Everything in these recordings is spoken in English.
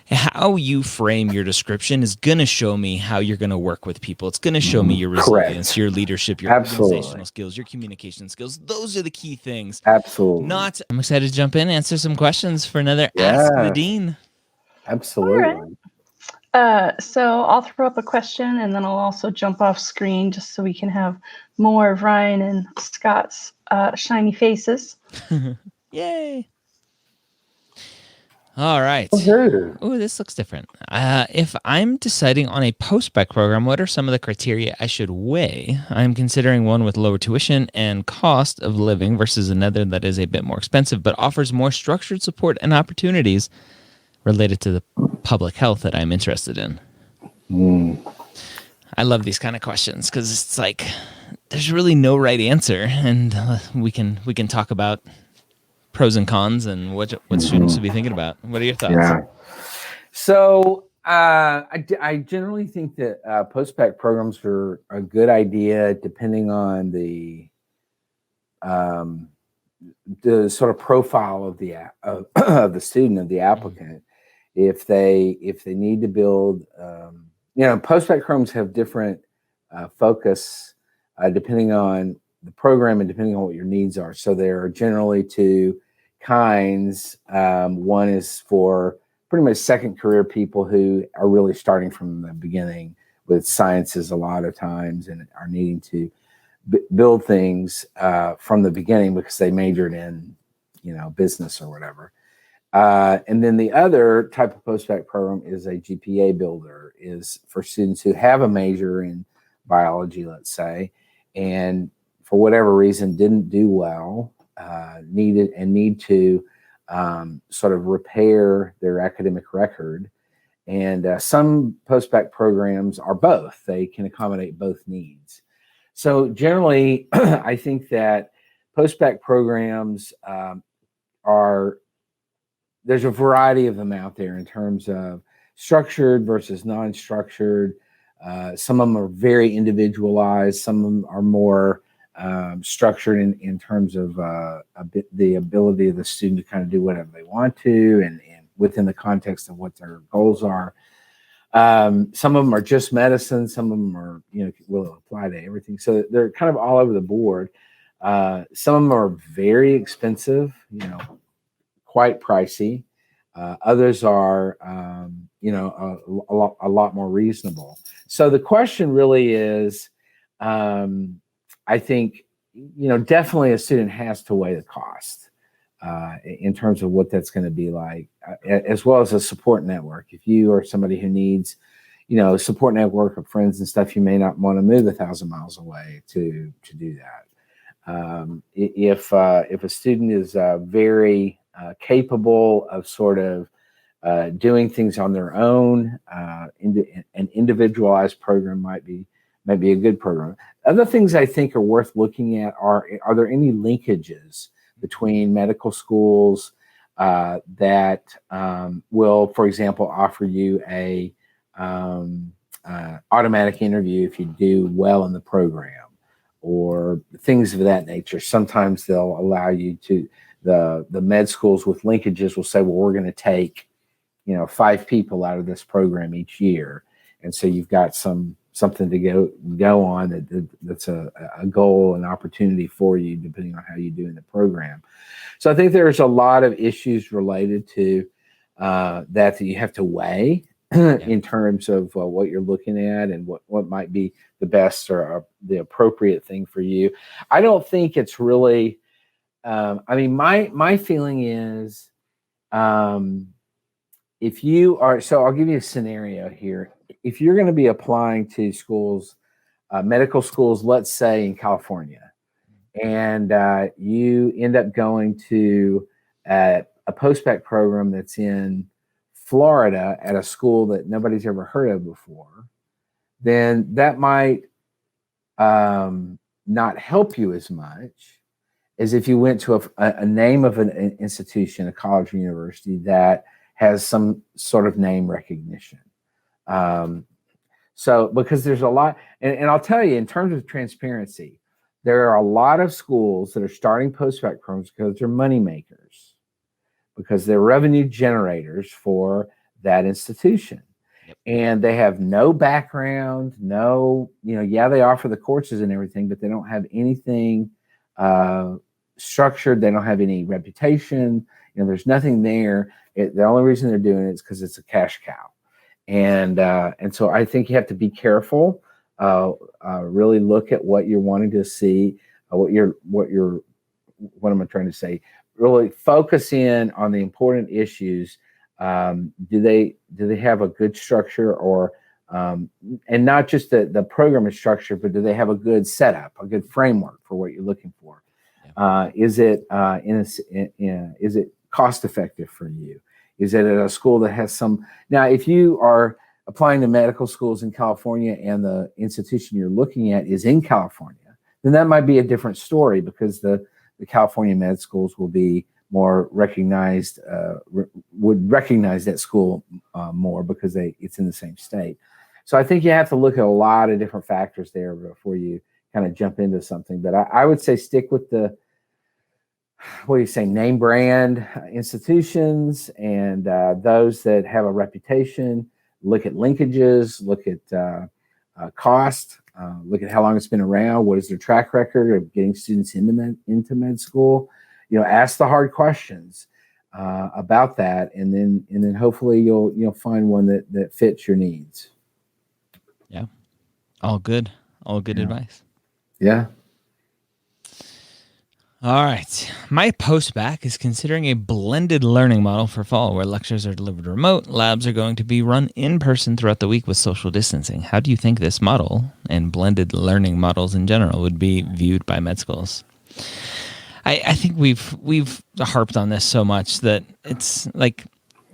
How you frame your description is going to show me how you're going to work with people. It's going to show me your resilience, Correct. your leadership, your organizational skills, your communication skills. Those are the key things. Absolutely. I'm excited to jump in, answer some questions for another Ask the Yes. Dean. Absolutely. So I'll throw up a question, and then I'll also jump off screen just so we can have more of Ryan and Scott's shiny faces. Yay. All right. Oh, this looks different. If I'm deciding on a post-bacc program, what are some of the criteria I should weigh? I'm considering one with lower tuition and cost of living versus another that is a bit more expensive but offers more structured support and opportunities related to the public health that I'm interested in. I love these kind of questions because it's like there's really no right answer, and we can talk about pros and cons and what students should be thinking about. What are your thoughts? Yeah. So I generally think that post-bacc programs are a good idea depending on the sort of profile of the of the student, of the applicant. If they need to build, post-bacc programs have different focus depending on the program and depending on what your needs are. So there are generally two kinds. One is for pretty much second career people who are really starting from the beginning with sciences a lot of times and are needing to build things from the beginning because they majored in, business or whatever. And then the other type of post-bacc program is a GPA builder, is for students who have a major in biology, let's say, and for whatever reason didn't do well, need to sort of repair their academic record. And some post-bacc programs are both. They can accommodate both needs. So generally, I think that post-bacc programs there's a variety of them out there in terms of structured versus non-structured. Some of them are very individualized. Some of them are more structured in terms of the ability of the student to kind of do whatever they want to and within the context of what their goals are. Some of them are just medicine. Some of them are, will apply to everything. So they're kind of all over the board. Some of them are very expensive, quite pricey. Others are, a lot more reasonable. So the question really is, I think, definitely a student has to weigh the cost in terms of what that's going to be like, as well as a support network. If you are somebody who needs, a support network of friends and stuff, you may not want to move 1,000 miles away to do that. If a student is very capable of sort of doing things on their own, an individualized program might be a good program. Other things I think are worth looking at are there any linkages between medical schools that will, for example, offer you a automatic interview if you do well in the program, or things of that nature. Sometimes they'll allow you to, the med schools with linkages will say, well, we're going to take 5 people out of this program each year, and so you've got something to go on that's a goal and opportunity for you depending on how you do in the program. So I think there's a lot of issues related to that you have to weigh in terms of what you're looking at and what might be the best or the appropriate thing for you. I don't think it's really, my feeling is, if you are, so I'll give you a scenario here. If you're going to be applying to schools, medical schools, let's say in California, and you end up going to a post-bacc program that's in Florida at a school that nobody's ever heard of before, then that might not help you as much as if you went to a name of an institution, a college or university that has some sort of name recognition. So because there's a lot, and I'll tell you, in terms of transparency, there are a lot of schools that are starting post-bacc programs because they're money makers, because they're revenue generators for that institution. Yep. And they have no background, no, yeah, they offer the courses and everything, but they don't have anything structured. They don't have any reputation. There's nothing there. The only reason they're doing it is because it's a cash cow. And so I think you have to be careful, really look at what you're wanting to see, what am I trying to say? Really focus in on the important issues. Do they have a good structure, or and not just the program is structured, but do they have a good setup, a good framework for what you're looking for? Yeah. Is it is it cost effective for you? Is it at a school that has some? Now, if you are applying to medical schools in California and the institution you're looking at is in California, then that might be a different story, because the California med schools will be more recognized, would recognize that school more because it's in the same state. So I think you have to look at a lot of different factors there before you kind of jump into something. But I would say stick with the, what do you say, name brand institutions, and those that have a reputation. Look at linkages, look at cost, look at how long it's been around. What is their track record of getting students into med school? Ask the hard questions about that, and then hopefully you'll find one that fits your needs. Yeah, all good advice. Yeah. All right. My postbac is considering a blended learning model for fall, where lectures are delivered remote, labs are going to be run in person throughout the week with social distancing. How do you think this model and blended learning models in general would be viewed by med schools? I think we've harped on this so much that it's like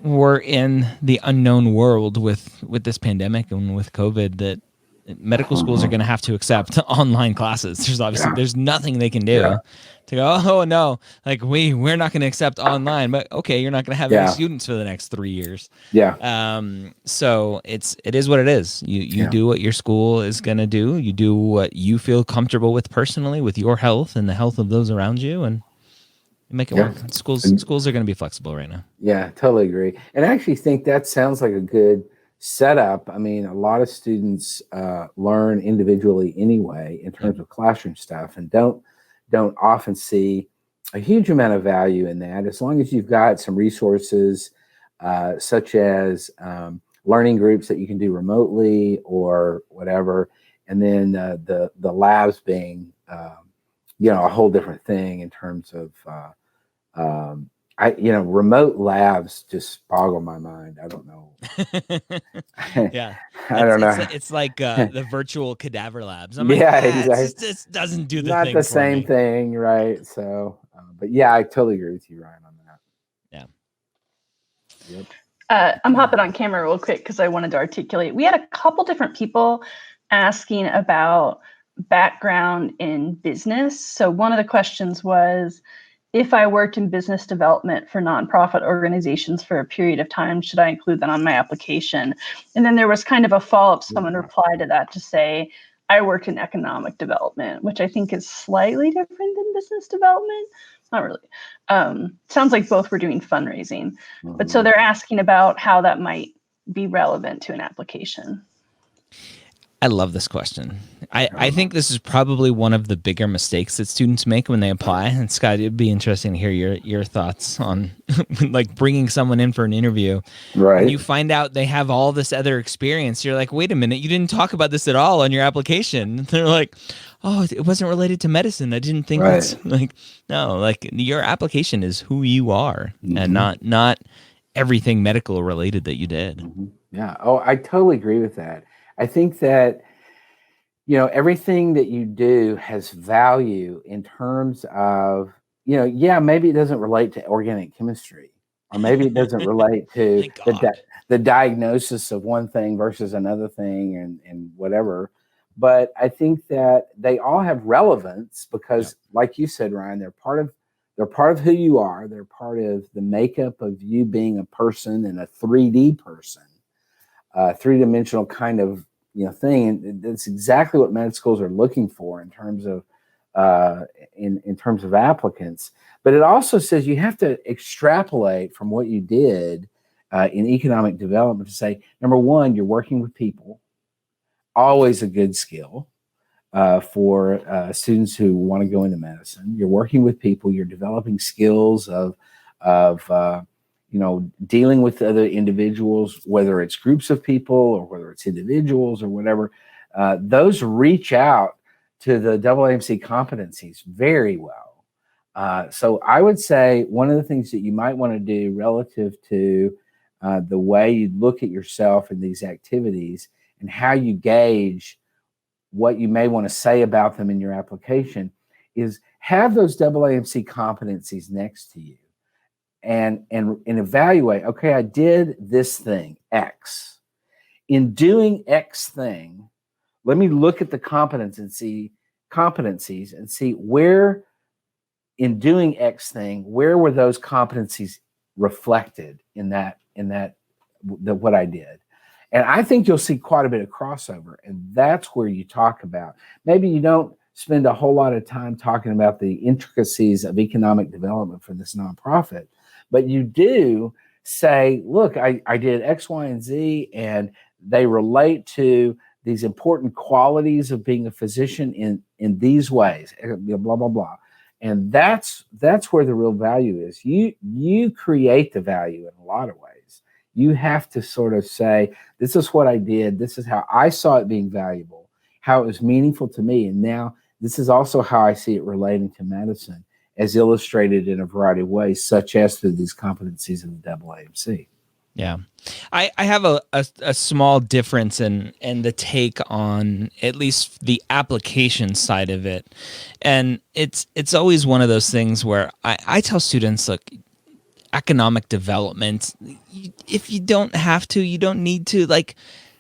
we're in the unknown world with this pandemic and with COVID, that medical schools are going to have to accept online classes. There's nothing they can do to go, oh no, like we're not going to accept online, but okay, you're not going to have any students for the next 3 years. Yeah. So it is what it is. You do what your school is going to do. You do what you feel comfortable with personally, with your health and the health of those around you, and you make it work. Schools are going to be flexible right now. Yeah, totally agree. And I actually think that sounds like a good setup. I mean, a lot of students learn individually anyway in terms of classroom stuff, and don't often see a huge amount of value in that, as long as you've got some resources such as learning groups that you can do remotely or whatever, and then the labs being a whole different thing in terms of remote labs just boggle my mind. I don't know. Yeah. I don't know. It's like the virtual cadaver labs. I'm exactly. It just doesn't do the Not thing the for same me. thing, right? So, but yeah, I totally agree with you, Ryan, on that. Yeah. Yep. I'm hopping on camera real quick because I wanted to articulate. We had a couple different people asking about background in business. So one of the questions was, if I worked in business development for nonprofit organizations for a period of time, should I include that on my application? And then there was kind of a follow-up. Someone replied to that to say, I worked in economic development, which I think is slightly different than business development. Not really. Sounds like both were doing fundraising. But so they're asking about how that might be relevant to an application. I love this question. I think this is probably one of the bigger mistakes that students make when they apply. And Scott, it'd be interesting to hear your thoughts on like bringing someone in for an interview. Right. And you find out they have all this other experience. You're like, wait a minute, you didn't talk about this at all on your application. And they're like, oh, it wasn't related to medicine. I didn't think that's like, no, like your application is who you are and not everything medical related that you did. Yeah. Oh, I totally agree with that. I think that, everything that you do has value in terms of, maybe it doesn't relate to organic chemistry, or maybe it doesn't relate to the diagnosis of one thing versus another thing and whatever. But I think that they all have relevance because, like you said, Ryan, they're part of who you are. They're part of the makeup of you being a person and a 3D person. Three-dimensional kind of thing, and that's exactly what med schools are looking for in terms of in terms of applicants. But it also says you have to extrapolate from what you did in economic development to say, number one, you're working with people, always a good skill for students who want to go into medicine. You're working with people, you're developing skills of dealing with other individuals, whether it's groups of people or whether it's individuals or whatever. Those reach out to the AAMC competencies very well. So I would say one of the things that you might want to do relative to the way you look at yourself in these activities and how you gauge what you may want to say about them in your application is have those AAMC competencies next to you and evaluate, okay, I did this thing, X. In doing X thing, let me look at the competencies and see where in doing X thing, where were those competencies reflected in what I did. And I think you'll see quite a bit of crossover. And that's where you talk about, maybe you don't spend a whole lot of time talking about the intricacies of economic development for this nonprofit, but you do say, look, I did X, Y, and Z, and they relate to these important qualities of being a physician in these ways, blah, blah, blah. And that's where the real value is. You create the value in a lot of ways. You have to sort of say, this is what I did. This is how I saw it being valuable, how it was meaningful to me. And now this is also how I see it relating to medicine, as illustrated in a variety of ways, such as through these competencies of the AAMC. Yeah. I have a small difference in the take on at least the application side of it. And it's always one of those things where I tell students, look, economic development, if you don't have to, you don't need to, like,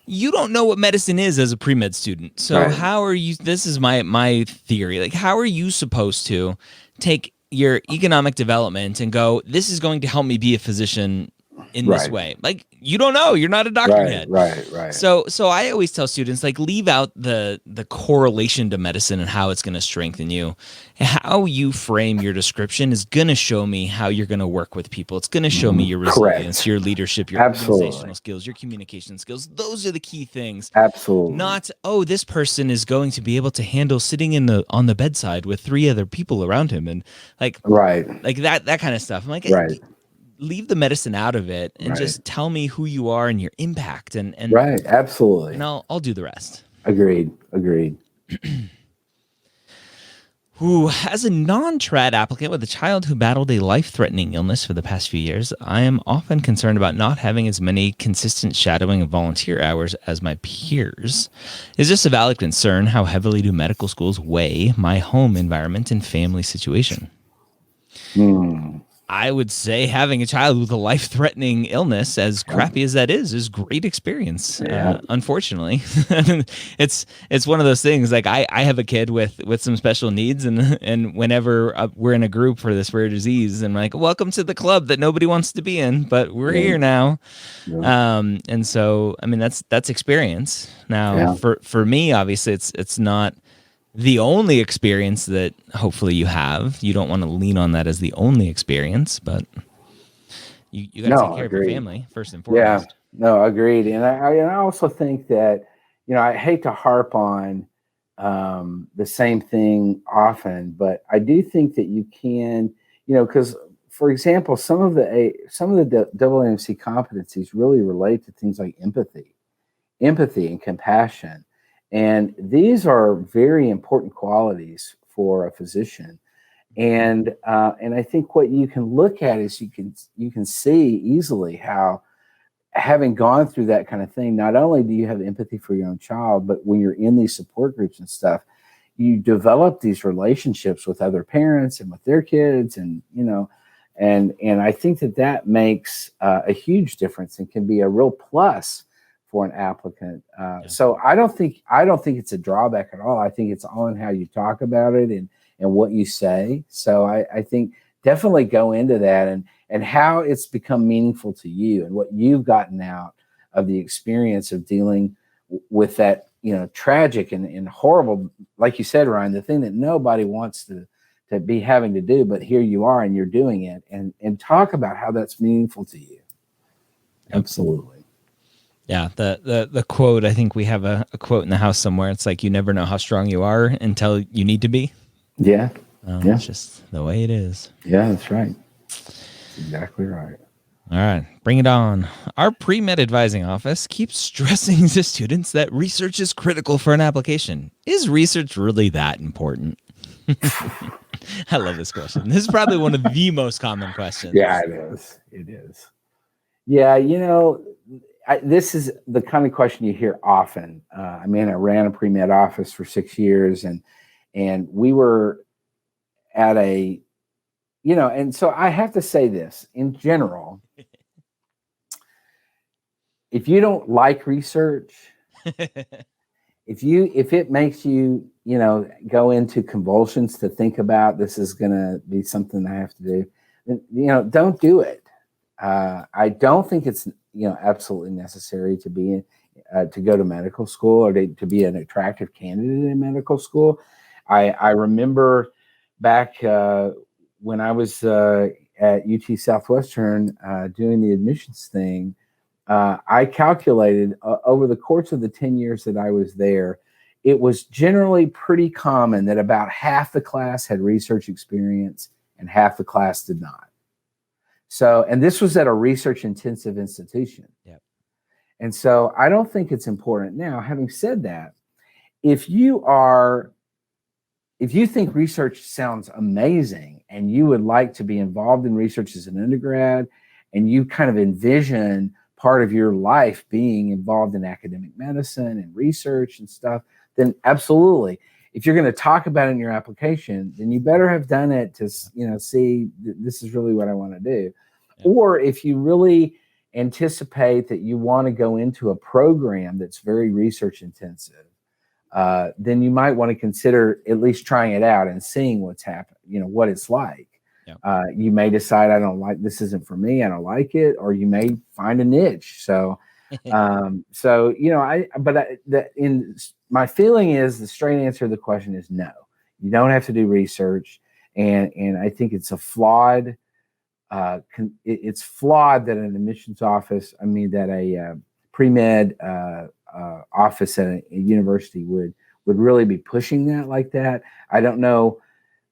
you don't know what medicine is as a pre-med student. So Right. How are you, this is my theory, like, how are you supposed to take your economic development and go, this is going to help me be a physician in this way? Like, you don't know, you're not a doctor yet. Right. So I always tell students, like, leave out the correlation to medicine and how it's going to strengthen you. How you frame your description is going to show me how you're going to work with people. It's going to show me your resilience, your leadership, your organizational skills, your communication skills. Those are the key things. Absolutely. Not, oh, this person is going to be able to handle sitting on the bedside with 3 other people around him, and like that kind of stuff. I'm like, right. Leave the medicine out of it and just tell me who you are and your impact, and right. Absolutely. And I'll do the rest. Agreed. Who, as a non-trad applicant with a child who battled a life-threatening illness for the past few years, I am often concerned about not having as many consistent shadowing and volunteer hours as my peers. Is this a valid concern? How heavily do medical schools weigh my home environment and family situation? I would say having a child with a life-threatening illness, as crappy as that is great experience. Unfortunately, it's one of those things. Like, I have a kid with some special needs, and whenever we're in a group for this rare disease, and I'm like, welcome to the club that nobody wants to be in, but we're here now. And so, I mean, that's experience. Now, for me, obviously, it's not the only experience that hopefully you have. You don't want to lean on that as the only experience, but you got to take care of your family first and foremost. Yeah, no, agreed. And I also think that, I hate to harp on the same thing often, but I do think that you can, because, for example, some of the AAMC competencies really relate to things like empathy and compassion. And these are very important qualities for a physician. And I think what you can look at is you can see easily how, having gone through that kind of thing, not only do you have empathy for your own child, but when you're in these support groups and stuff, you develop these relationships with other parents and with their kids, and and I think that makes a huge difference and can be a real plus for an applicant. So I don't think it's a drawback at all. I think it's all in how you talk about it and what you say. So I think definitely go into that and how it's become meaningful to you and what you've gotten out of the experience of dealing with that, tragic and horrible, like you said, Ryan, the thing that nobody wants to be having to do, but here you are and you're doing it, and talk about how that's meaningful to you. Absolutely. Yeah, the quote, I think we have a quote in the house somewhere. It's like, you never know how strong you are until you need to be. Yeah. Yeah. It's just the way it is. Yeah, that's right. That's exactly right. All right, bring it on. Our pre-med advising office keeps stressing to students that research is critical for an application. Is research really that important? I love this question. This is probably one of the most common questions. Yeah, it is. It is. Yeah, you know, this is the kind of question you hear often. I ran a pre-med office for 6 years, and we were at a, and so I have to say this in general. If you don't like research, if it makes you, go into convulsions to think about this is going to be something I have to do, then, don't do it. I don't think it's, absolutely necessary to be to go to medical school or to be an attractive candidate in medical school. I remember back when I was at UT Southwestern doing the admissions thing. I calculated over the course of the 10 years that I was there, it was generally pretty common that about half the class had research experience and half the class did not. So, and this was at a research intensive institution. Yep. And so I don't think it's important. Now, having said that, if you think research sounds amazing and you would like to be involved in research as an undergrad, and you kind of envision part of your life being involved in academic medicine and research and stuff, then absolutely. If you're going to talk about it in your application, then you better have done it to, see this is really what I want to do. Yeah. Or if you really anticipate that you want to go into a program that's very research intensive, then you might want to consider at least trying it out and seeing what's happening, what it's like. Yeah. You may decide, this isn't for me, I don't like it, or you may find a niche. So, my feeling is the straight answer to the question is no. You don't have to do research, and I think it's a flawed. It's flawed that an admissions office, that a pre-med office at a university would really be pushing that like that. I don't know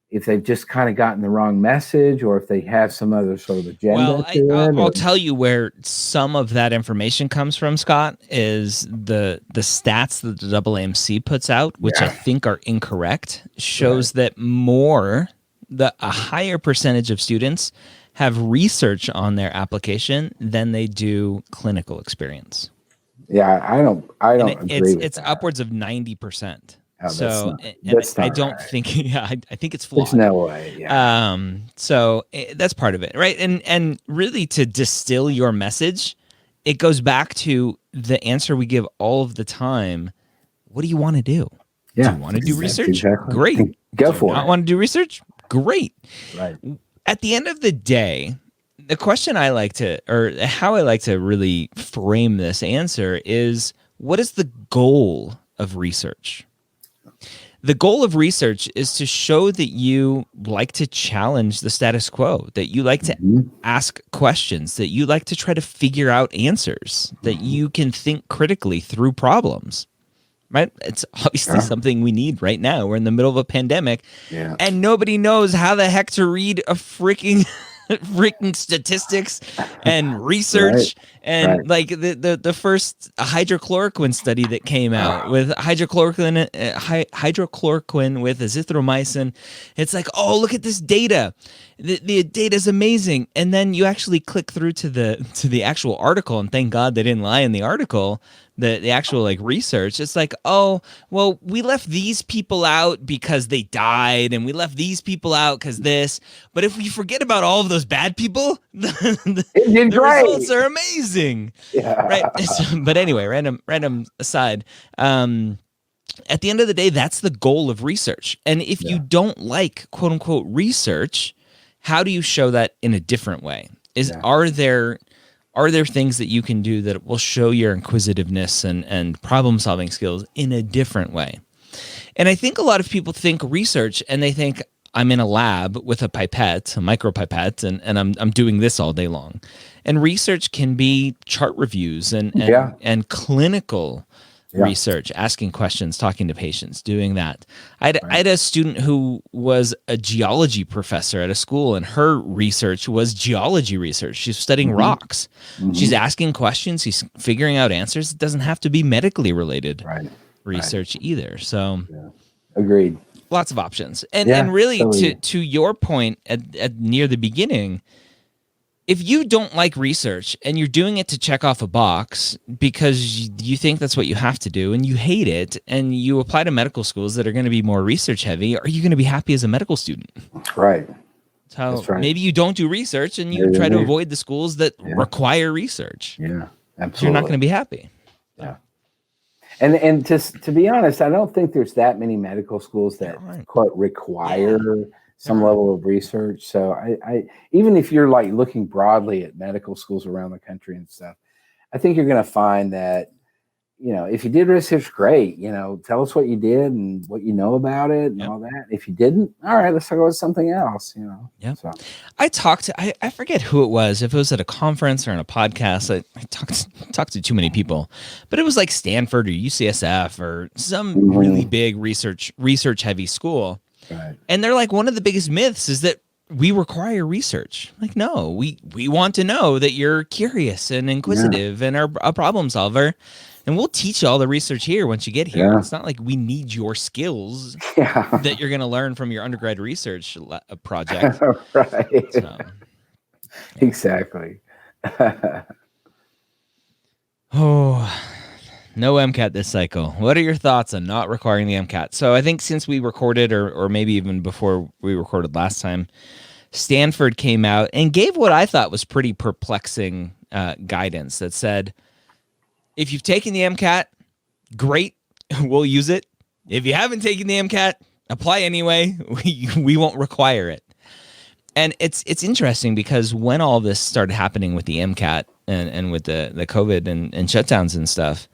if they've just kind of gotten the wrong message or if they have some other sort of agenda. Well, I'll tell you where some of that information comes from, Scott, is the stats that the AAMC puts out, which I think are incorrect, shows that a higher percentage of students have research on their application than they do clinical experience. Yeah, I don't agree with it's that. Upwards of 90%. Oh, so I don't right. think, I think it's flawed. There's no way. Yeah. So that's part of it, right? And really, to distill your message, it goes back to the answer we give all of the time. What do you want to do? Yeah. Do you want to do research? Exactly. Great. Go for it. Not want to do research? Great. Right. At the end of the day, the question how I like to really frame this answer is, what is the goal of research? The goal of research is to show that you like to challenge the status quo, that you like to ask questions, that you like to try to figure out answers, that you can think critically through problems, right? It's obviously something we need right now. We're in the middle of a pandemic, and nobody knows how the heck to read a freaking statistics and research like the first hydrochloroquine study that came out with hydrochloroquine with azithromycin. It's like, oh, look at this data. The data is amazing. And then you actually click through to the actual article, and thank God they didn't lie in the article. The actual research, it's like, oh, well, we left these people out because they died, and we left these people out because this. But if we forget about all of those bad people, the results are amazing. Yeah. Right. But anyway, random aside. At the end of the day, that's the goal of research. And if you don't like quote unquote research, how do you show that in a different way? Are there things that you can do that will show your inquisitiveness and problem-solving skills in a different way? And I think a lot of people think research and they think, I'm in a lab with a pipette, a micropipette, and I'm doing this all day long. And research can be chart reviews and clinical research, asking questions, talking to patients, doing that. I had a student who was a geology professor at a school, and her research was geology research. She's studying rocks. She's asking questions. She's figuring out answers. It doesn't have to be medically related research either. So, agreed. Lots of options. And really, to your point at near the beginning, if you don't like research and you're doing it to check off a box because you think that's what you have to do and you hate it, and you apply to medical schools that are going to be more research heavy, are you going to be happy as a medical student? Right. So maybe you don't do research and you try to avoid the schools that require research. Yeah, absolutely. You're not going to be happy. Yeah. And to be honest, I don't think there's that many medical schools that quote require some level of research. So I even if you're like looking broadly at medical schools around the country and stuff, I think you're going to find that, if you did research, great, tell us what you did and what you know about it and all that. If you didn't, all right, let's talk about something else, Yeah. So. I talked to, I forget who it was, if it was at a conference or in a podcast. I talked to too many people, but it was like Stanford or UCSF or some really big research heavy school. Right. And they're like, one of the biggest myths is that we require research. Like, no, we want to know that you're curious and inquisitive and are a problem solver. And we'll teach you all the research here once you get here. Yeah. It's not like we need your skills that you're going to learn from your undergrad research project. Right. So, exactly. No MCAT this cycle. What are your thoughts on not requiring the MCAT? So I think since we recorded, or maybe even before we recorded last time, Stanford came out and gave what I thought was pretty perplexing guidance that said, if you've taken the MCAT, great, we'll use it. If you haven't taken the MCAT, apply anyway. We won't require it. And it's interesting because when all this started happening with the MCAT and with the COVID and shutdowns and stuff,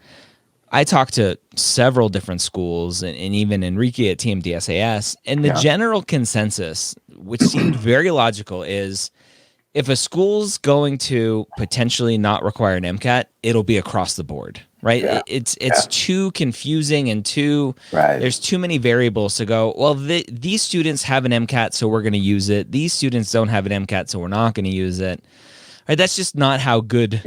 I talked to several different schools and even Enrique at TMDSAS, and the general consensus, which seemed very logical, is if a school's going to potentially not require an MCAT, it'll be across the board, right? Yeah. It's too confusing and there's too many variables to go, well, these students have an MCAT, so we're going to use it. These students don't have an MCAT, so we're not going to use it. Right? That's just not how good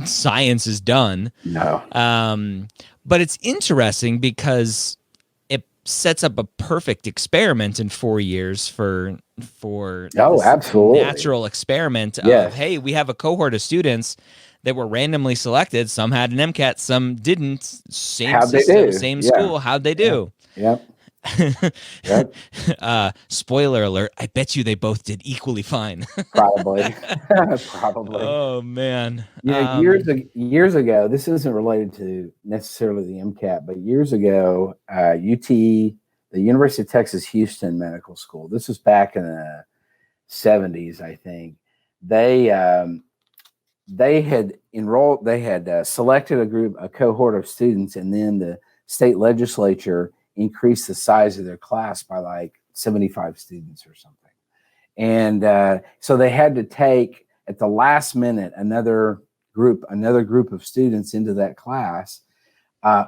science is done. No. But it's interesting because it sets up a perfect experiment in 4 years for absolutely natural experiment of, hey, we have a cohort of students that were randomly selected. Some had an MCAT, some didn't. Same system, same school. How'd they do? Yep. Spoiler alert, I bet you they both did equally fine. Probably. Oh man. Years ago, this isn't related to necessarily the MCAT, but years ago, UT, the University of Texas Houston Medical School, this was back in the 70s, I think. They had selected a cohort of students, and then the state legislature increase the size of their class by like 75 students or something. And so they had to take at the last minute another group of students into that class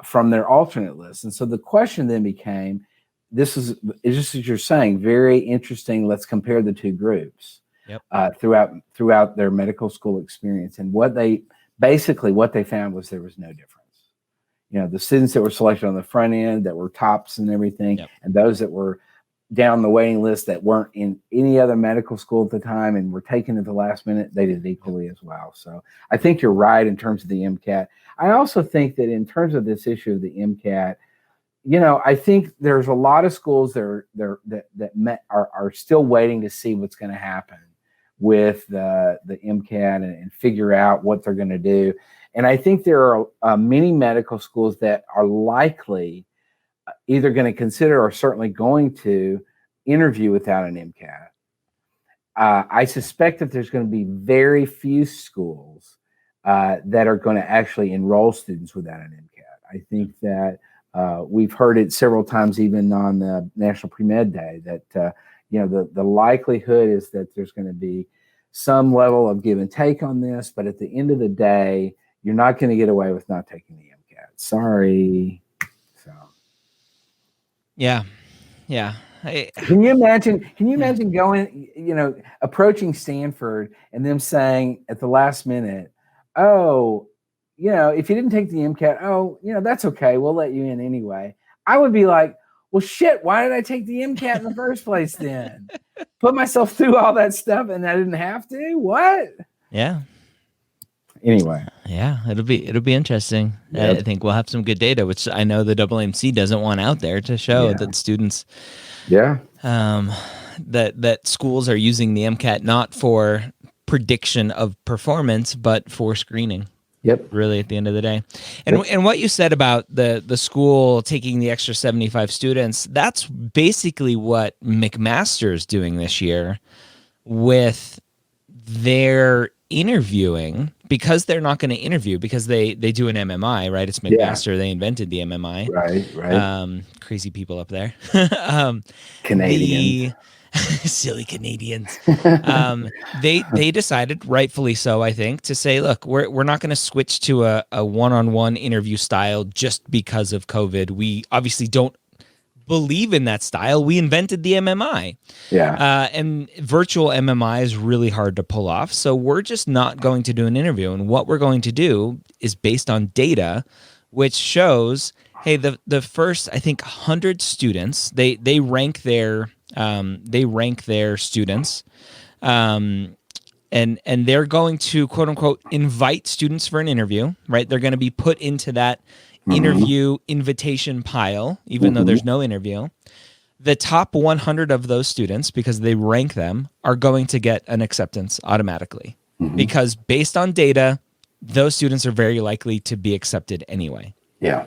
from their alternate list. And so the question then became, this is just as you're saying, very interesting. Let's compare the two groups throughout their medical school experience. And what they found was there was no difference. The students that were selected on the front end that were tops and everything, and those that were down the waiting list that weren't in any other medical school at the time and were taken at the last minute, they did equally as well. So I think you're right in terms of the MCAT. I also think that in terms of this issue of the MCAT, I think there's a lot of schools that are still waiting to see what's going to happen with the MCAT and figure out what they're going to do. And I think there are many medical schools that are likely either going to consider or certainly going to interview without an MCAT. I suspect that there's going to be very few schools that are going to actually enroll students without an MCAT. I think that we've heard it several times, even on the National Premed Day, that the likelihood is that there's going to be some level of give and take on this, but at the end of the day, you're not going to get away with not taking the MCAT. Sorry. So. Yeah. Can you imagine going, approaching Stanford and them saying at the last minute, oh, if you didn't take the MCAT, that's okay. We'll let you in anyway. I would be like, well, shit, why did I take the MCAT in the first place then? Put myself through all that stuff and I didn't have to? What? Yeah. Anyway. Yeah, it'll be interesting. Yep. I think we'll have some good data, which I know the AAMC doesn't want out there to show that students that schools are using the MCAT not for prediction of performance, but for screening. Yep. Really, at the end of the day. And what you said about the school taking the extra 75 students, that's basically what McMaster is doing this year with their interviewing, because they're not going to interview because they do an MMI, right? It's McMaster. They invented the MMI. Right. Crazy people up there. Canadians. Silly Canadians. They decided, rightfully so, I think, to say, look, we're not going to switch to a one-on-one interview style just because of COVID. We obviously don't believe in that style. We invented the MMI. And virtual MMI is really hard to pull off. So we're just not going to do an interview. And what we're going to do is based on data, which shows, hey, the first, I think, 100 students, they rank their students, and they're going to, quote unquote, invite students for an interview, right? They're going to be put into that interview invitation pile, even though there's no interview. The top 100 of those students, because they rank them, are going to get an acceptance automatically, because based on data, those students are very likely to be accepted anyway. Yeah.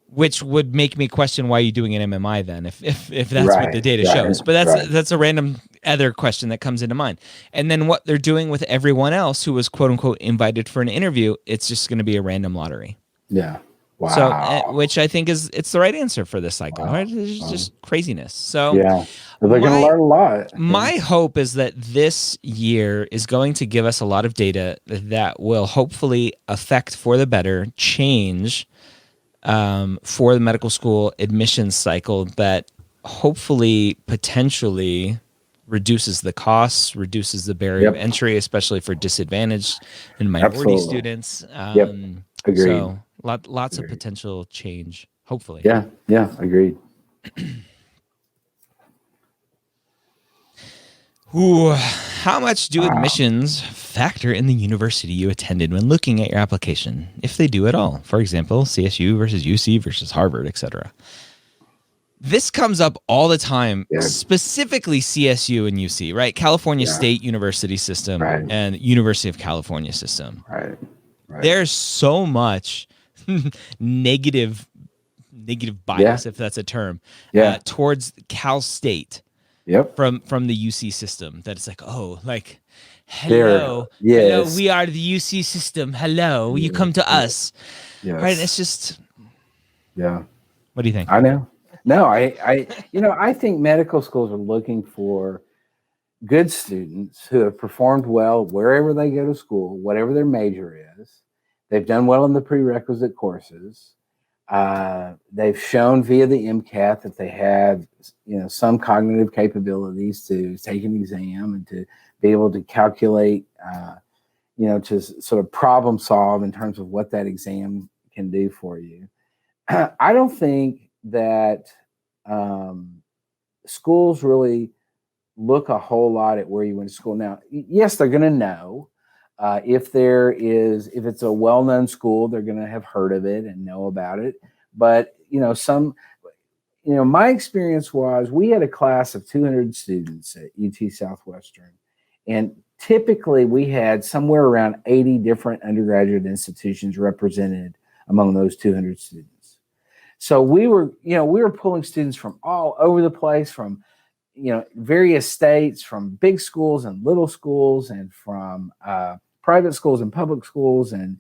Which would make me question why you're doing an MMI then, if that's what the data shows. But that's a random other question that comes into mind. And then what they're doing with everyone else who was, quote unquote, invited for an interview, it's just going to be a random lottery. Yeah. Wow. So, which I think it's the right answer for this cycle, right? It's just craziness. So yeah, they're going to learn a lot. My hope is that this year is going to give us a lot of data that will hopefully affect for the better change for the medical school admissions cycle, that hopefully potentially reduces the costs, reduces the barrier of entry, especially for disadvantaged and minority students. Agreed. So lots of potential change, hopefully. Yeah, agreed. Ooh, how much do admissions factor in the university you attended when looking at your application, if they do at all? For example, CSU versus UC versus Harvard, etc. This comes up all the time, specifically CSU and UC, right? California State University system and University of California system. Right. There's so much negative bias, if that's a term, towards Cal State. From the UC system, that it's like, hello, we are the UC system. Hello, you come to us, right? It's just, what do you think? I know. No, I think medical schools are looking for good students who have performed well wherever they go to school, whatever their major is. They've done well in the prerequisite courses. They've shown via the MCAT that they have, some cognitive capabilities to take an exam and to be able to calculate, to sort of problem solve in terms of what that exam can do for you. I don't think that schools really look a whole lot at where you went to school. Now, yes, they're going to know. If it's a well-known school, they're going to have heard of it and know about it. But, my experience was we had a class of 200 students at UT Southwestern. And typically we had somewhere around 80 different undergraduate institutions represented among those 200 students. So we were pulling students from all over the place, from, various states, from big schools and little schools, and from private schools and public schools, and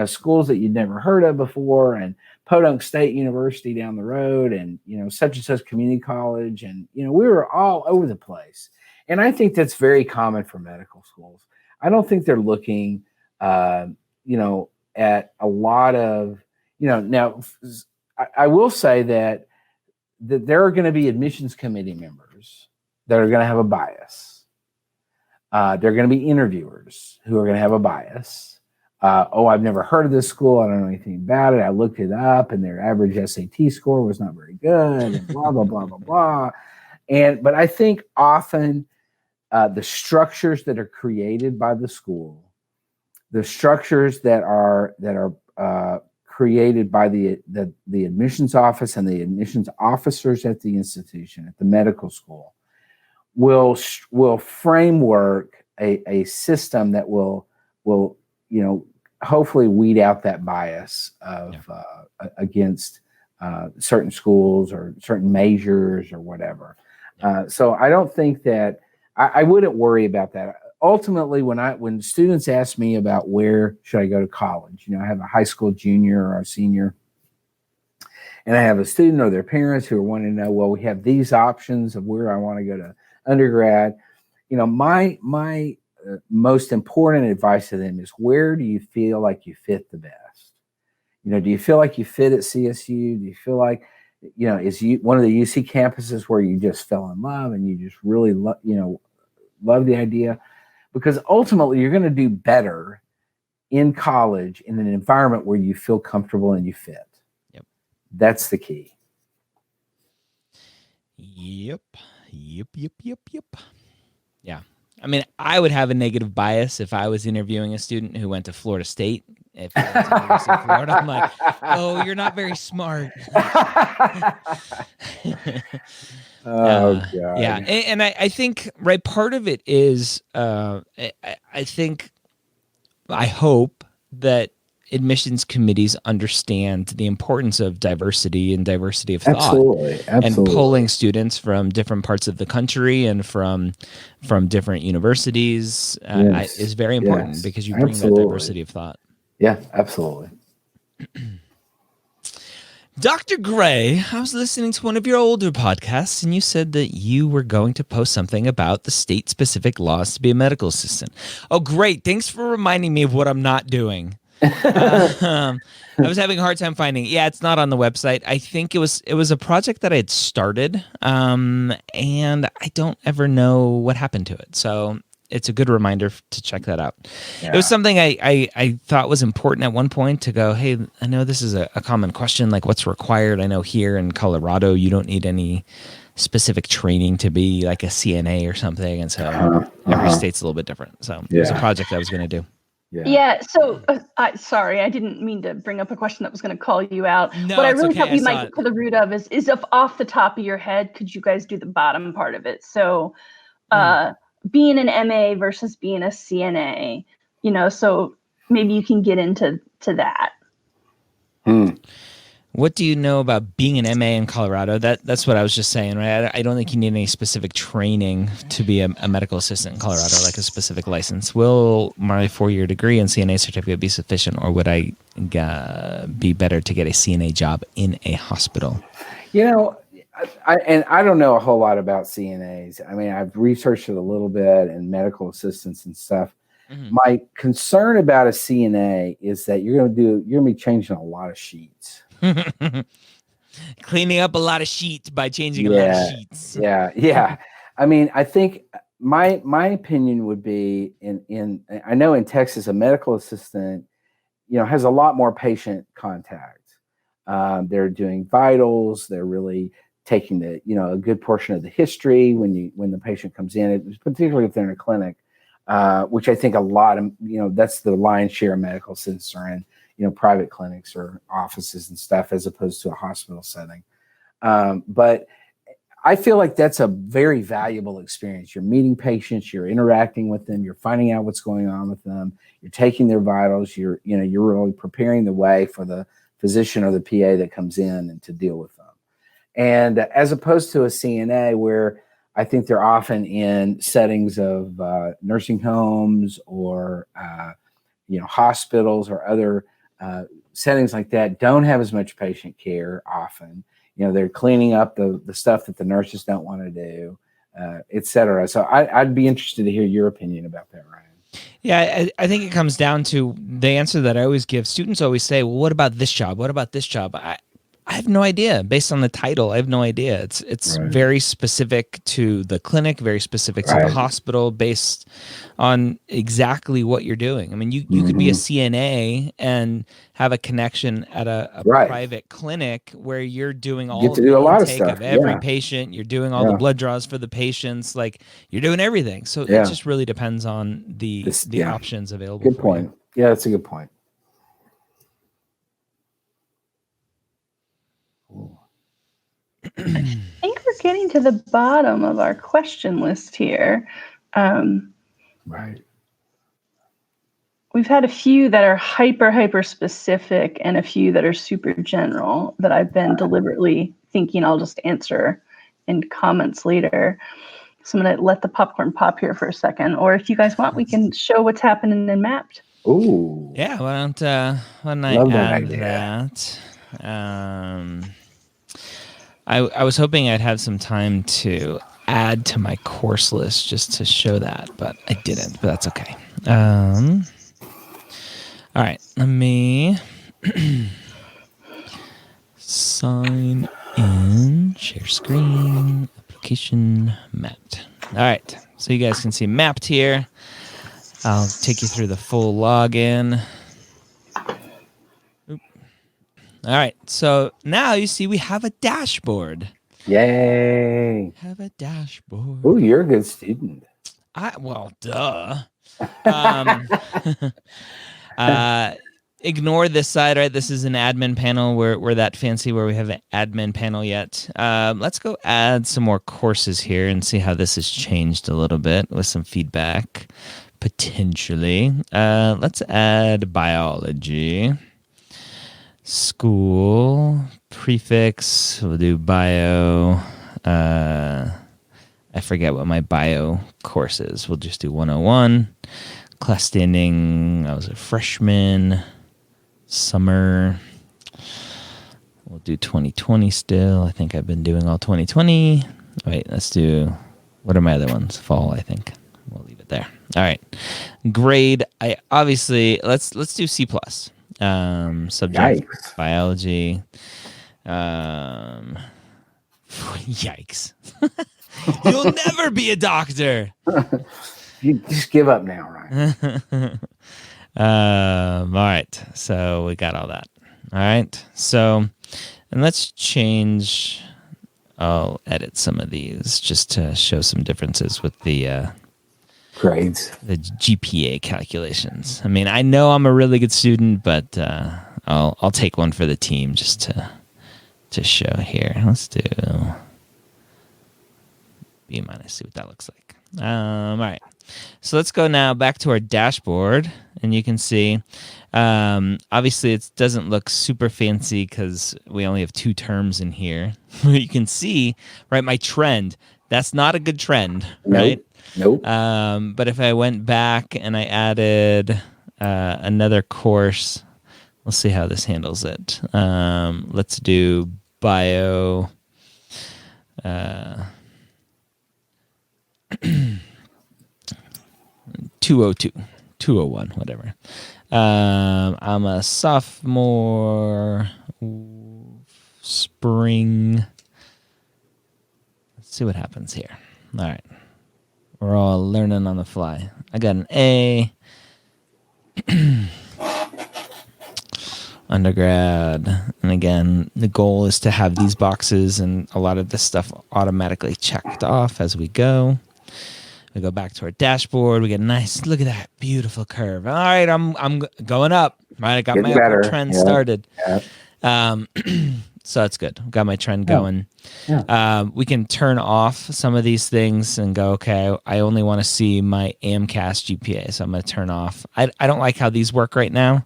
schools that you'd never heard of before, and Podunk State University down the road, and, such and such community college. And, we were all over the place. And I think that's very common for medical schools. I don't think they're looking, at a lot of, now I will say that there are going to be admissions committee members that are going to have a bias. There are going to be interviewers who are going to have a bias. I've never heard of this school. I don't know anything about it. I looked it up, and their average SAT score was not very good, and blah, blah, blah, blah, blah. But I think often the structures that are created by the school, the structures that are created by the admissions office and the admissions officers at the institution, at the medical school, will framework a system that will hopefully weed out that bias of against certain schools or certain majors or whatever. So I don't think that I wouldn't worry about that. Ultimately, when students ask me about where should I go to college, I have a high school junior or a senior, and I have a student or their parents who are wanting to know, well, we have these options of where I want to go to undergrad. My most important advice to them is, where do you feel like you fit the best? Do you feel like you fit at CSU? Do you feel like, is one of the UC campuses where you just fell in love and you just really love the idea? Because ultimately you're going to do better in college in an environment where you feel comfortable and you fit. Yep. That's the key. Yep. Yeah. I mean, I would have a negative bias if I was interviewing a student who went to Florida State. If I went to the University of Florida, I'm like, oh, you're not very smart. God. Yeah. And I think, right, part of it is, I hope that admissions committees understand the importance of diversity and diversity of thought. Absolutely. And pulling students from different parts of the country and from different universities is very important, because you bring that diversity of thought. Yeah, absolutely. Dr. Gray, I was listening to one of your older podcasts, and you said that you were going to post something about the state-specific laws to be a medical assistant. Oh, great. Thanks for reminding me of what I'm not doing. I was having a hard time finding it. Yeah, it's not on the website. I think it was a project that I had started, and I don't ever know what happened to it. So it's a good reminder to check that out. Yeah. It was something I thought was important at one point to go, hey, I know this is a common question, like what's required. I know here in Colorado, you don't need any specific training to be like a CNA or something. And so every state's a little bit different. So it was a project I was going to do. Yeah. So sorry, I didn't mean to bring up a question that was going to call you out. No, what I really thought we might get to the root of is if off the top of your head, could you guys do the bottom part of it? So being an MA versus being a CNA, so maybe you can get into that. What do you know about being an MA in Colorado? That's what I was just saying, right? I don't think you need any specific training to be a medical assistant in Colorado, like a specific license. Will my 4-year degree and CNA certificate be sufficient, or would I be better to get a CNA job in a hospital? I don't know a whole lot about CNAs. I mean, I've researched it a little bit, and medical assistants and stuff. Mm-hmm. My concern about a CNA is that you're going to be changing a lot of sheets. Cleaning up a lot of sheets by changing a lot of sheets. Yeah. I mean, I think my opinion would be I know in Texas, a medical assistant, has a lot more patient contact. They're doing vitals. They're really taking a good portion of the history when the patient comes in, particularly if they're in a clinic, which I think a lot of, that's the lion's share of medical assistants are in, private clinics or offices and stuff, as opposed to a hospital setting. But I feel like that's a very valuable experience. You're meeting patients, you're interacting with them, you're finding out what's going on with them, you're taking their vitals, you're really preparing the way for the physician or the PA that comes in and to deal with them. And as opposed to a CNA, where I think they're often in settings of nursing homes or hospitals or other settings like that don't have as much patient care often. They're cleaning up the stuff that the nurses don't want to do, et cetera. So I'd be interested to hear your opinion about that, Ryan. Yeah, I think it comes down to the answer that I always give. Students always say, well, what about this job? What about this job? I have no idea. Based on the title, I have no idea. It's Right. very specific to the clinic, very specific to the hospital, based on exactly what you're doing. I mean, you could be a CNA and have a connection at a private clinic where you're doing all of the intake of every patient. You're doing all the blood draws for the patients. Like, you're doing everything. So it just really depends on the options available. Good point. Yeah, that's a good point. I think we're getting to the bottom of our question list here. Right. We've had a few that are hyper specific and a few that are super general that I've been deliberately thinking I'll just answer in comments later. So I'm going to let the popcorn pop here for a second. Or if you guys want, we can show what's happening in Mapped. Ooh. Yeah, why don't I add that? I was hoping I'd have some time to add to my course list just to show that, but I didn't, but that's okay. All right, let me sign in, share screen, application, Mapped. All right, so you guys can see Mapped here. I'll take you through the full login. All right, so now you see we have a dashboard. Yay! Have a dashboard. Oh, you're a good student. Well, duh. Ignore this side, right? This is an admin panel. We're that fancy where we have an admin panel yet. Let's go add some more courses here and see how this has changed a little bit with some feedback, potentially. Let's add biology. School, prefix, we'll do bio. I forget what my bio course is. We'll just do 101. Class standing, I was a freshman. Summer, we'll do 2020 still. I think I've been doing all 2020. Wait, let's do, what are my other ones? Fall, I think. We'll leave it there. All right. Grade, let's do C+. Subject, Yikes. Biology. Yikes. You'll never be a doctor. You just give up now, Ryan. All right. So we got all that. All right. So, and let's change. I'll edit some of these just to show some differences with the grades, the GPA calculations. I mean, I know I'm a really good student, but I'll take one for the team just to show here. Let's do B-, see what that looks like. All right. So let's go now back to our dashboard, and you can see, obviously it doesn't look super fancy because we only have 2 terms in here. You can see, right, my trend. That's not a good trend, right? Nope. But if I went back and I added another course, we'll see how this handles it. Let's do bio. 202, 201, whatever. I'm a sophomore, spring. Let's see what happens here. All right. We're all learning on the fly. I got an A. Undergrad. And again, the goal is to have these boxes and a lot of this stuff automatically checked off as we go. We go back to our dashboard. We get nice. Look at that beautiful curve. All right, I'm going up. Right, I got my upward trend started. Yeah. So that's good. Got my trend going. Yeah. We can turn off some of these things and go, okay, I only want to see my MCAT GPA, so I'm going to turn off. I don't like how these work right now,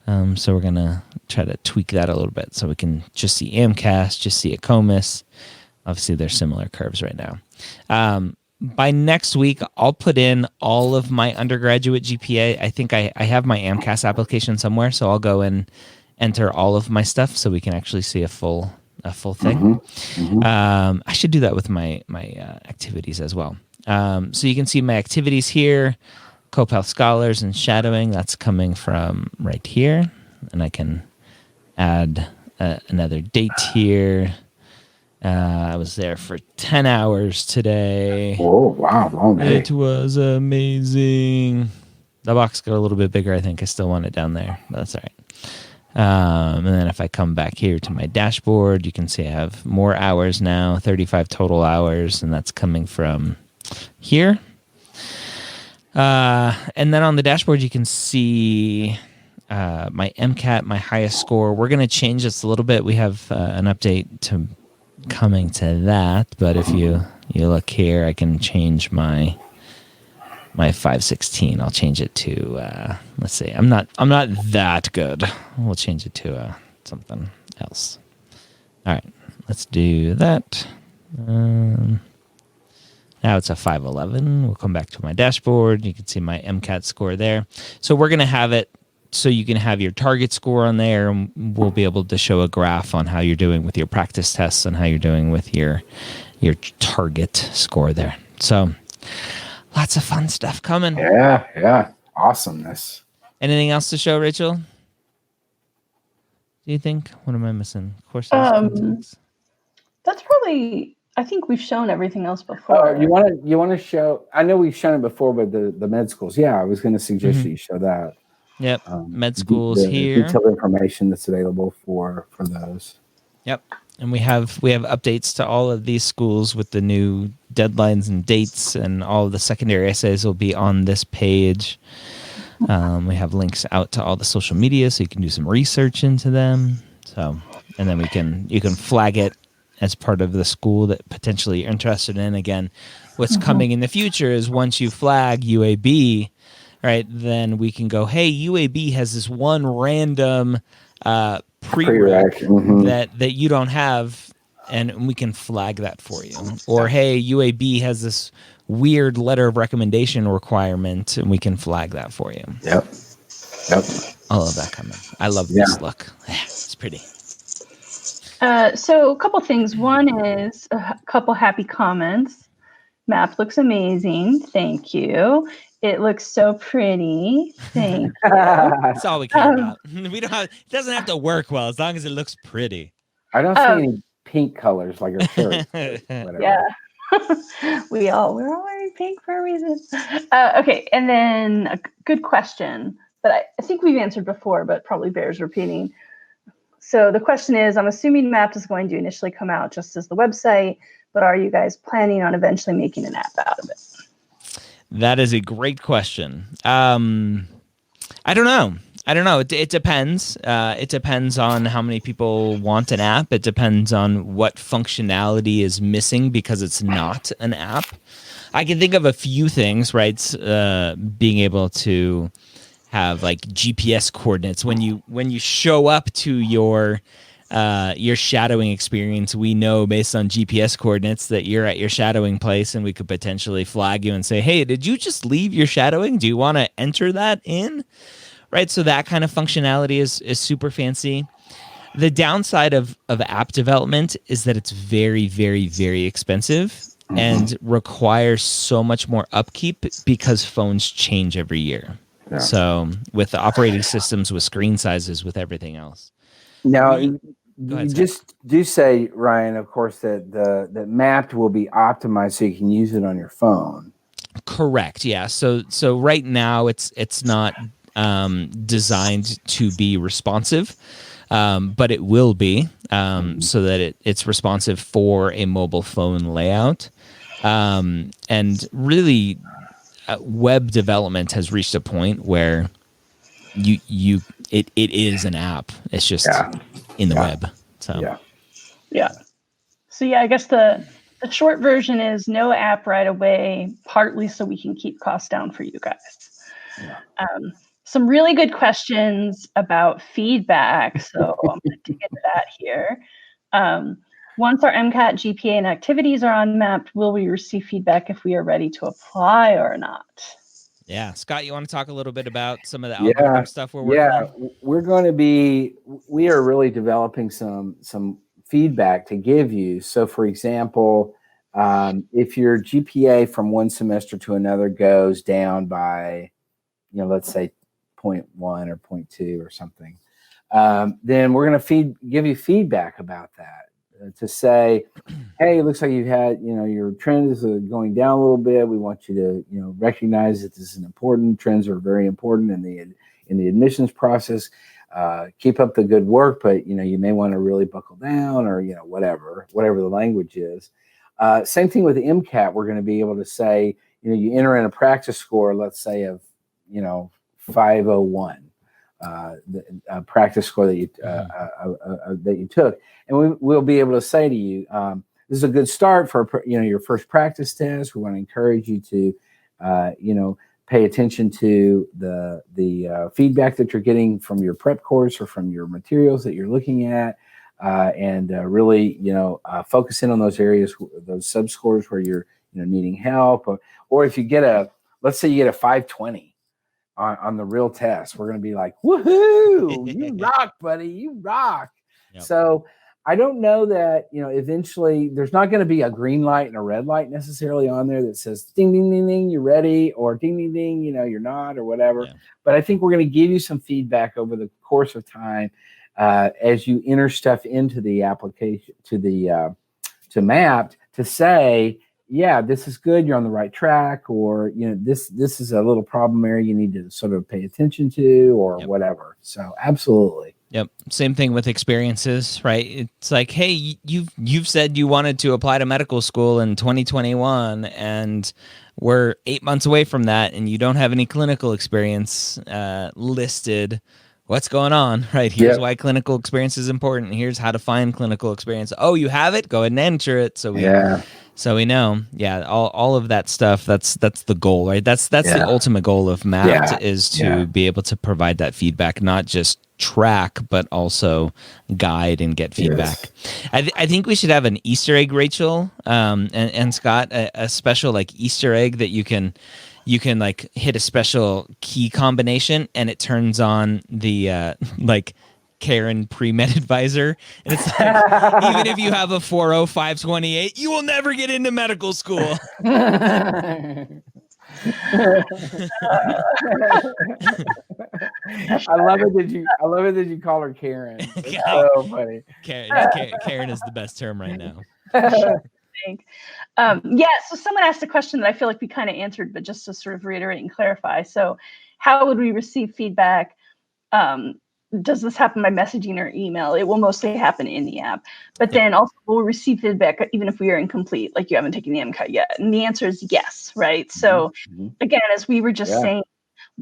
so we're going to try to tweak that a little bit so we can just see MCAT, just see a COMIS. Obviously, they're similar curves right now. by next week, I'll put in all of my undergraduate GPA. I think I have my AMCAS application somewhere, so I'll go and enter all of my stuff so we can actually see a full thing. I should do that with my activities as well. So you can see my activities here, Copal Scholars and shadowing. That's coming from right here, and I can add another date here. I was there for 10 hours today. Oh, wow. Long day. It was amazing. The box got a little bit bigger. I think I still want it down there, but that's all right. And then if I come back here to my dashboard, you can see I have more hours now, 35 total hours, and that's coming from here. And then on the dashboard, you can see my MCAT, my highest score. We're going to change this a little bit. We have an update coming to that, but if you look here, I can change my 516. I'll change it to let's see. I'm not that good. We'll change it to something else. All right, let's do that. Now it's a 511. We'll come back to my dashboard. You can see my MCAT score there. So we're going to have it so you can have your target score on there, and we'll be able to show a graph on how you're doing with your practice tests and how you're doing with your target score there. So lots of fun stuff coming. Yeah. Awesomeness. Anything else to show, Rachel? Do you think? What am I missing? Courses? That's probably, I think we've shown everything else before. You want to show, I know we've shown it before, but the med schools. Yeah, I was going to suggest that you show that. Yep. Med schools here. Detailed information that's available for those. Yep. And we have updates to all of these schools with the new deadlines and dates, and all of the secondary essays will be on this page. We have links out to all the social media, so you can do some research into them. So, and then you can flag it as part of the school that potentially you're interested in. Again, what's coming in the future is once you flag UAB, right, then we can go, hey, UAB has this one random prereq that you don't have, and we can flag that for you. Or, hey, UAB has this weird letter of recommendation requirement, and we can flag that for you. Yep. All of that coming. I love this look. It's pretty. So a couple things. One is a couple happy comments. Map looks amazing. Thank you. It looks so pretty. Thank you. That's all we care about. We don't have. It doesn't have to work well as long as it looks pretty. I don't see any pink colors like our shirt. Yeah. We're all wearing pink for a reason. Okay, and then a good question that I think we've answered before, but probably bears repeating. So the question is, I'm assuming Mapped is going to initially come out just as the website, but are you guys planning on eventually making an app out of it? That is a great question. I don't know. It depends. It depends on how many people want an app. It depends on what functionality is missing because it's not an app. I can think of a few things, right? Being able to have like GPS coordinates when you show up to your shadowing experience. We know based on GPS coordinates that you're at your shadowing place, and we could potentially flag you and say, "Hey, did you just leave your shadowing? Do you want to enter that in?" Right? So that kind of functionality is super fancy. The downside of app development is that it's very, very, very expensive and requires so much more upkeep because phones change every year. Yeah. So with the operating systems, with screen sizes, with everything else. Now, you just do say, Ryan, of course, that Mapped will be optimized so you can use it on your phone. Correct. Yeah. So right now it's not designed to be responsive, but it will be so that it's responsive for a mobile phone layout. And really, web development has reached a point where it is an app. It's just in the web. So yeah. So yeah, I guess the short version is no app right away, partly so we can keep costs down for you guys. Yeah. Some really good questions about feedback. So I'm going to dig into that here. Once our MCAT, GPA, and activities are unmapped, will we receive feedback if we are ready to apply or not? Yeah. Scott, you want to talk a little bit about some of the algorithm stuff we're working Yeah, on? we are really developing some feedback to give you. So for example, if your GPA from one semester to another goes down by, let's say 0.1 or 0.2 or something, then we're going to give you feedback about that to say, hey, it looks like you've had, your trend is going down a little bit. We want you to, recognize that this is important. Trends are very important in the admissions process. Keep up the good work, but you may want to really buckle down, or whatever the language is. Same thing with the MCAT. We're going to be able to say, you enter in a practice score, let's say of 501. The practice score that you took, and we'll be able to say to you, this is a good start for your first practice test. We want to encourage you to pay attention to the feedback that you're getting from your prep course or from your materials that you're looking at, and really focus in on those areas, those sub scores where you're needing help, or if you get let's say you get a 520 on the real test, we're going to be like, woohoo, you rock, buddy, you rock. Yep. So I don't know that, eventually there's not going to be a green light and a red light necessarily on there that says ding, ding, ding, ding, you're ready, or ding, ding, ding, you're not, or whatever. Yeah. But I think we're going to give you some feedback over the course of time as you enter stuff into the application to MAPT to say, yeah, this is good, you're on the right track, or this is a little problem area you need to sort of pay attention to, or Yep. whatever. So absolutely. Yep. Same thing with experiences, right? It's like, hey, you've said you wanted to apply to medical school in 2021, and we're 8 months away from that, and you don't have any clinical experience listed. What's going on, right? Here's why clinical experience is important. Here's how to find clinical experience. Oh, you have it? Go ahead and enter it. So we know. Yeah, all of that stuff, that's the goal, right? That's the ultimate goal of MAPT is to be able to provide that feedback, not just track, but also guide and get feedback. Yes. I think we should have an Easter egg, Rachel, and Scott, a special like Easter egg that you can like hit a special key combination and it turns on the like Karen Premed advisor. And it's like, even if you have a 40528, you will never get into medical school. I love it that you call her Karen. It's so funny. Karen is the best term right now. So someone asked a question that I feel like we kind of answered, but just to sort of reiterate and clarify. So how would we receive feedback? Does this happen by messaging or email? It will mostly happen in the app, but then also we'll receive feedback even if we are incomplete, like you haven't taken the MCAT yet. And the answer is yes, right? So again, as we were just saying,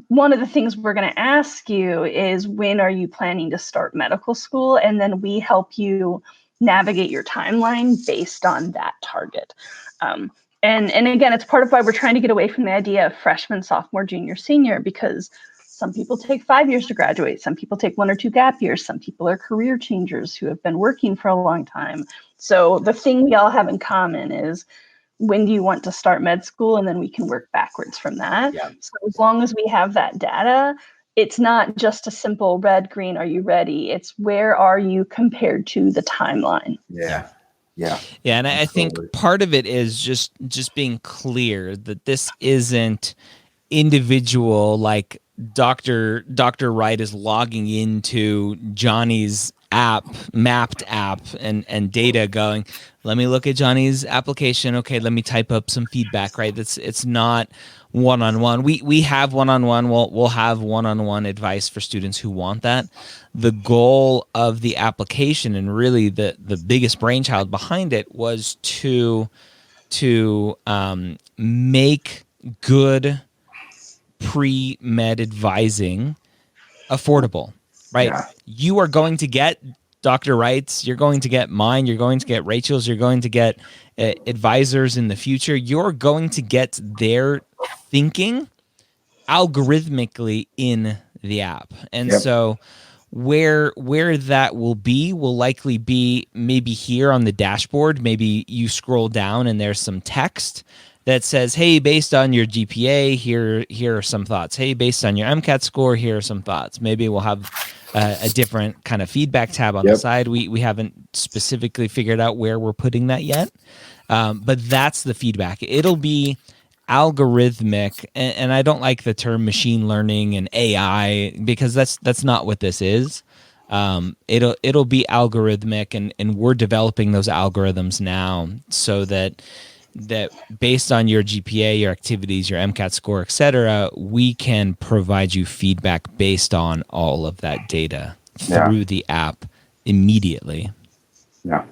one of the things we're going to ask you is, when are you planning to start medical school? And then we help you navigate your timeline based on that target. And again, it's part of why we're trying to get away from the idea of freshman, sophomore, junior, senior, because some people take 5 years to graduate. Some people take 1 or 2 gap years. Some people are career changers who have been working for a long time. So the thing we all have in common is, when do you want to start med school? And then we can work backwards from that. Yeah. So as long as we have that data, it's not just a simple red, green, are you ready? It's where are you compared to the timeline? Yeah. And I think part of it is just being clear that this isn't individual, like Dr. Wright is logging into Johnny's mapped app and data going, let me look at Johnny's application. Okay, let me type up some feedback, right? It's not one-on-one. We have one-on-one. We'll have one-on-one advice for students who want that. The goal of the application, and really the biggest brainchild behind it, was to make good pre-med advising affordable, right? Yeah. You are going to get Dr. Wright's, you're going to get mine, you're going to get Rachel's, you're going to get advisors in the future. You're going to get their thinking algorithmically in the app. And so where that will likely be maybe here on the dashboard. Maybe you scroll down and there's some text that says, hey, based on your GPA, here are some thoughts. Hey, based on your MCAT score, here are some thoughts. Maybe we'll have a different kind of feedback tab on the side. We haven't specifically figured out where we're putting that yet, but that's the feedback. It'll be algorithmic, and I don't like the term machine learning and AI because that's not what this is. It'll be algorithmic, and we're developing those algorithms now so that based on your GPA, your activities, your MCAT score, et cetera, we can provide you feedback based on all of that data through the app immediately. Yeah.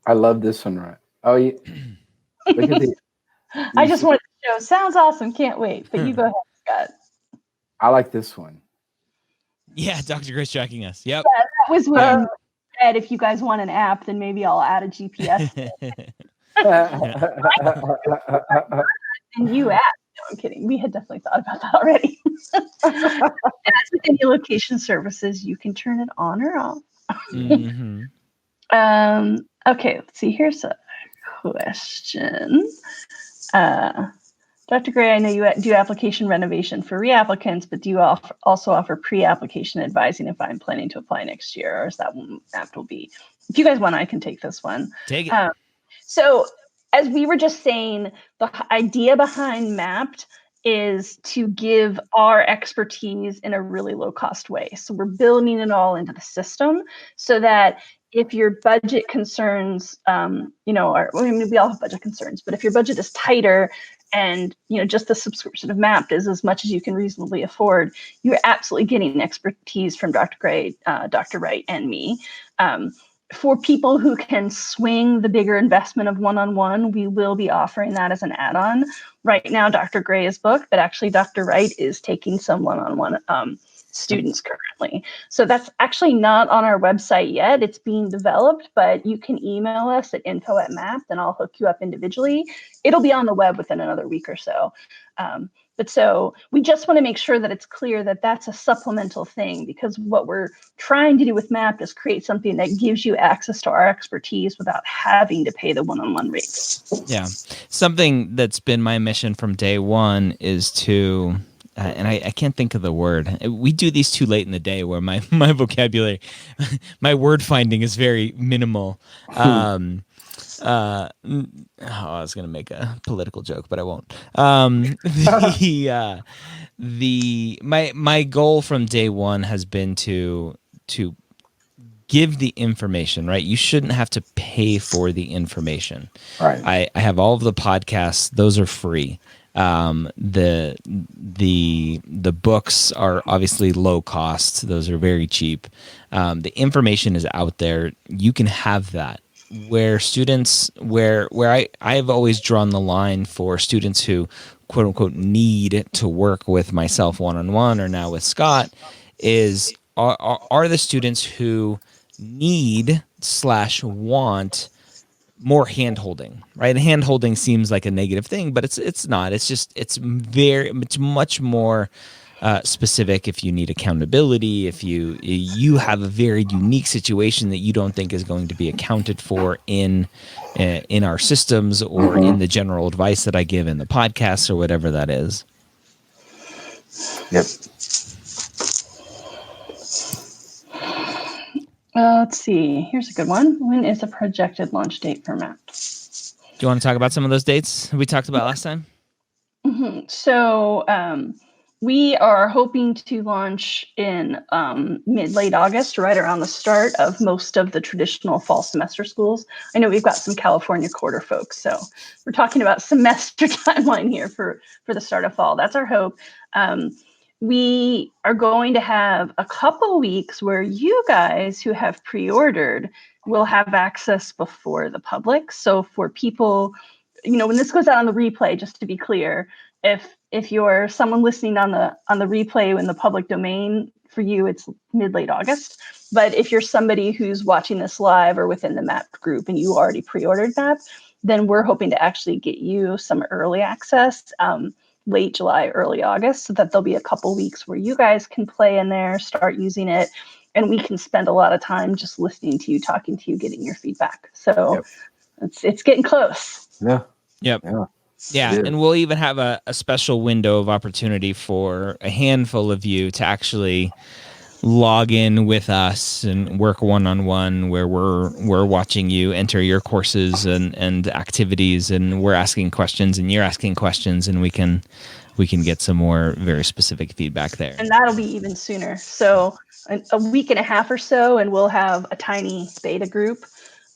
I love this one, right? Oh, yeah. Look at the. I just wanted to show. Sounds awesome. Can't wait. But you go ahead, Scott. I like this one. Yeah, Dr. Chris tracking us. Yep. Yeah, that was what you said. If you guys want an app, then maybe I'll add a GPS. And you asked. No, I'm kidding. We had definitely thought about that already. As with any location services, you can turn it on or off. Mm-hmm. Okay, let's see. Here's a question. Dr. Gray, I know you do application renovation for reapplicants, but do you also offer pre-application advising if I'm planning to apply next year, or is that one app will be? If you guys want, I can take this one. Take it. So as we were just saying, the idea behind Mapped is to give our expertise in a really low cost way. So we're building it all into the system so that if your budget concerns, we all have budget concerns, but if your budget is tighter and, just the subscription of Mapped is as much as you can reasonably afford, you're absolutely getting expertise from Dr. Gray, Dr. Wright, and me. For people who can swing the bigger investment of one-on-one, we will be offering that as an add-on. Right now, Dr. Gray is booked, but actually Dr. Wright is taking some one-on-one students currently. So that's actually not on our website yet. It's being developed, but you can email us at info@mapped and I'll hook you up individually. It'll be on the web within another week or so. But so we just want to make sure that it's clear that that's a supplemental thing, because what we're trying to do with Mapped is create something that gives you access to our expertise without having to pay the one-on-one rates. Yeah. Something that's been my mission from day one is to, and I can't think of the word. We do these too late in the day where my vocabulary, my word finding is very minimal. I was going to make a political joke, but I won't. My goal from day one has been to give the information, right? You shouldn't have to pay for the information. Right. I have all of the podcasts; those are free. The books are obviously low cost; those are very cheap. The information is out there; you can have that. Where students, where I've always drawn the line for students who, quote unquote, need to work with myself one-on-one or now with Scott are the students who need/want more hand-holding, right? Hand-holding seems like a negative thing, but it's not. It's much more specific. If you need accountability, if you have a very unique situation that you don't think is going to be accounted for in our systems or in the general advice that I give in the podcast or whatever that is. Yep. Let's see. Here's a good one. When is a projected launch date for Mapped? Do you want to talk about some of those dates we talked about last time? Mm-hmm. So we are hoping to launch in mid-late August, right around the start of most of the traditional fall semester schools. I know we've got some California quarter folks, so we're talking about semester timeline here for the start of fall. That's our hope. We are going to have a couple weeks where you guys who have pre-ordered will have access before the public. So for people, when this goes out on the replay, just to be clear, if you're someone listening on the replay in the public domain, for you it's mid-late August. But if you're somebody who's watching this live or within the Mapped group and you already pre-ordered Mapped, then we're hoping to actually get you some early access late July, early August, so that there'll be a couple weeks where you guys can play in there, start using it, and we can spend a lot of time just listening to you, talking to you, getting your feedback. So it's getting close. Yeah. Yep. Yeah. Yeah, and we'll even have a special window of opportunity for a handful of you to actually log in with us and work one-on-one, where we're watching you enter your courses and activities, and we're asking questions and you're asking questions, and we can get some more very specific feedback there. And that'll be even sooner. So a week and a half or so, and we'll have a tiny beta group,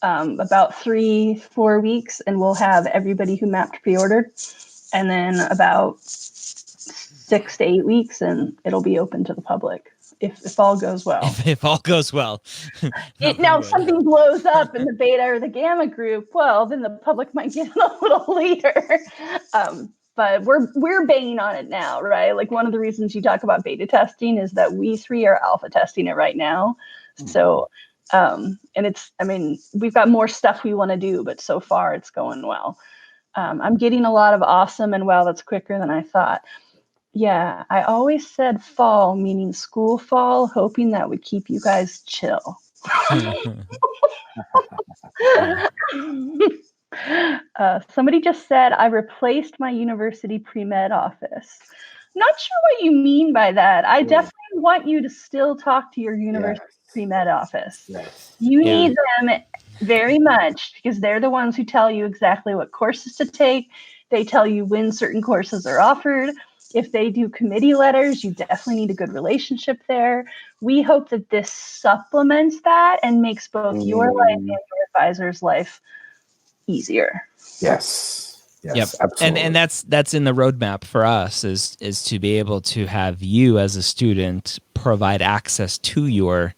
about 3-4 weeks, and we'll have everybody who mapped pre-ordered, and then about 6 to 8 weeks, and it'll be open to the public if all goes well. If all goes well. Now, if something blows up in the beta or the gamma group, well, then the public might get it a little later. But we're banging on it now, right? Like, one of the reasons you talk about beta testing is that we 3 are alpha testing it right now. So, and we've got more stuff we want to do, but so far it's going well. I'm getting a lot of awesome and wow, that's quicker than I thought. Yeah, I always said fall, meaning school fall, hoping that would keep you guys chill. Somebody just said, I replaced my university pre-med office. Not sure what you mean by that. I definitely want you to still talk to your university pre-med office. Yes. You need them very much, because they're the ones who tell you exactly what courses to take. They tell you when certain courses are offered. If they do committee letters, you definitely need a good relationship there. We hope that this supplements that and makes both your life and your advisor's life easier. Yes. Yes. Yep. Absolutely. And that's in the roadmap for us is to be able to have you as a student provide access to your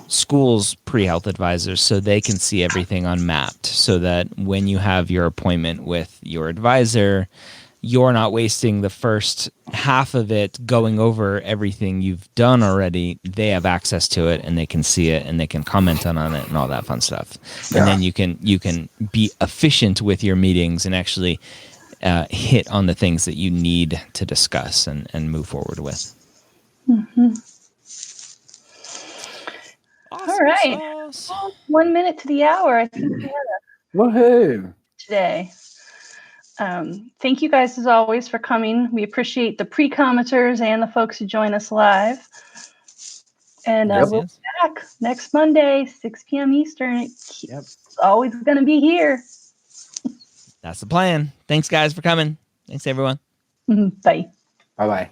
school's pre-health advisors, so they can see everything on Mapped, so that when you have your appointment with your advisor, you're not wasting the first half of it going over everything you've done already. They have access to it, and they can see it, and they can comment on it and all that fun stuff. And then you can be efficient with your meetings and actually hit on the things that you need to discuss and move forward with. Mm-hmm. Awesome all right. sauce. Well, 1 minute to the hour. I think we had Woohoo! today. Thank you guys, as always, for coming. We appreciate the pre-commenters and the folks who join us live. And we'll be back next Monday, 6 p.m. Eastern. It's always going to be here. That's the plan. Thanks, guys, for coming. Thanks, everyone. Bye. Bye-bye.